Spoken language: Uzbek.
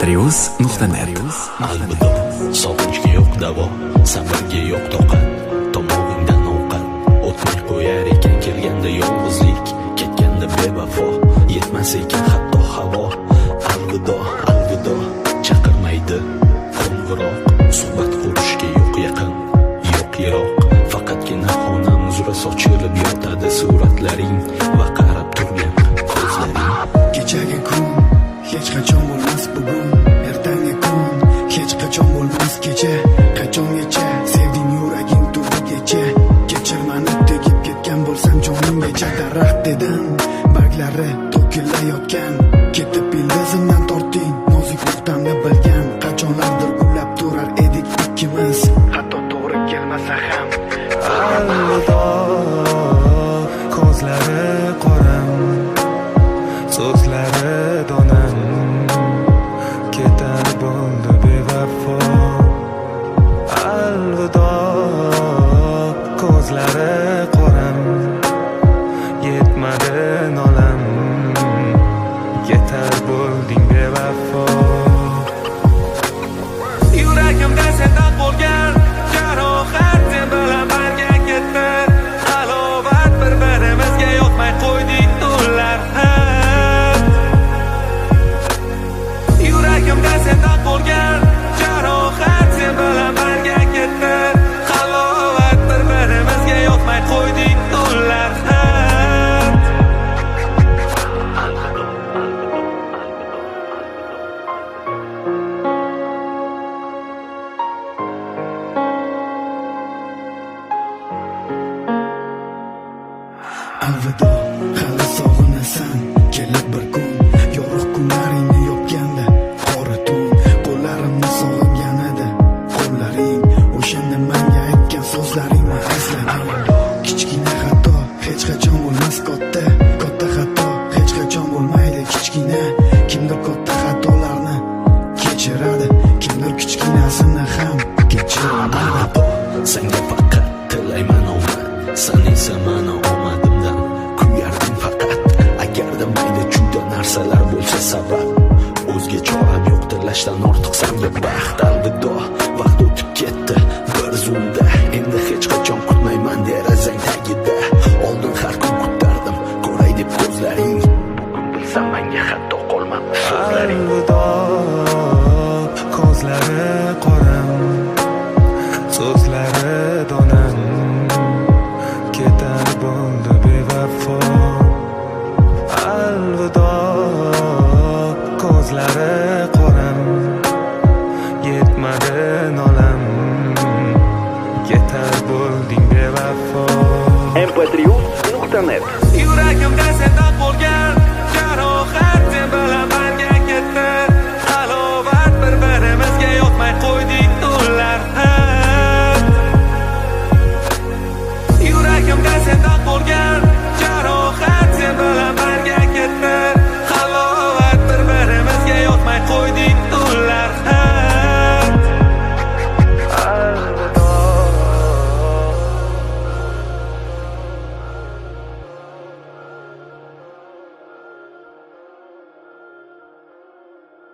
mp3uz.net. Alvido, sog'inchga yo'q davo, sabrga yo'q toqat, tomog'ingdan ovqat o'tmay qo'yar ekan kelganda yolg'izlik, ketganda bevafo, yetmas ekan hatto havo. Alvido, alvido, chaqirmaydi qo'ng'iroq, suhbat qurishga yo'q yaqin, yo'q yiroq, faqatgina xonam uzra sochilib yotadi suratlaring va qarab turgan ko'zlaring. Kechagi kun hech qachon bo'lmas bugun, ertangi kun hech qachon bo'lmas kecha. Qachongacha sevding yuraging tubigacha, kechirmani tegib ketgan bo'lsam joninggacha. Daraxtidan barglari to'kilayotgan, ketib ildizimdan tortding nozik nuqtamni bilgan. Qachonlardir gullab turar edik ikkimiz, hatto to'g'ri kelmasa ham. Alvido, ko'zlari qoram, so'zlari donam, ketar bo'ldi bevafo. Alvido, ko'zlari qoram, yetmadi nolam, ketar bo'lding bevafo. Yuragimda sendan bo'lgan jarohat, sen bilan birga ketdi halovat, bir-birimizga yoqmay qo'ydik tunlar. Yuragimda sendan bo'lgan jarohat, sen bilan birga ketdi halovat, bir-birimizga yoqmay qo'ydik tunlar. Alvido, hali sog'inasan, kelib bir kun yorug' kunlaringni yopganda qora tun, qo'llarimni sog'inganida qo'llaring, o'shanda menga aytgan so'zlaringni esladim. Kichkina xato hech qachon bo'lmas katta, katta xato hech qachon bo'lmaydi kichkina. Kimdir katta xatolarni kechiradi, kimdir kichkinasini ham kechiradi. Senga faqat tilayman omad, sen esa mana omadimdan kuyarding faqat. Agarda mayda chuyda narsalar bo'lsa sabab, o'zga choram yo'q tilashdan ortiq senga baxt. Alvido, vaqt o'tib ketdi bir zumda, endi hech qachon kutmayman derazang tagida. Oldin har kun kutardim ko'ray deb ko'zlaring, bugun bilsam menga hatto qolmadi so'zlaring. Alvido, ko'zlari qoram, so'zlari donam, ketar bo'ldi bevafo. Alvido, ko'zlari qoram, yetmadi nolam, ketar bo'lding bevafo. mp3uz.net. Yuragimda sendan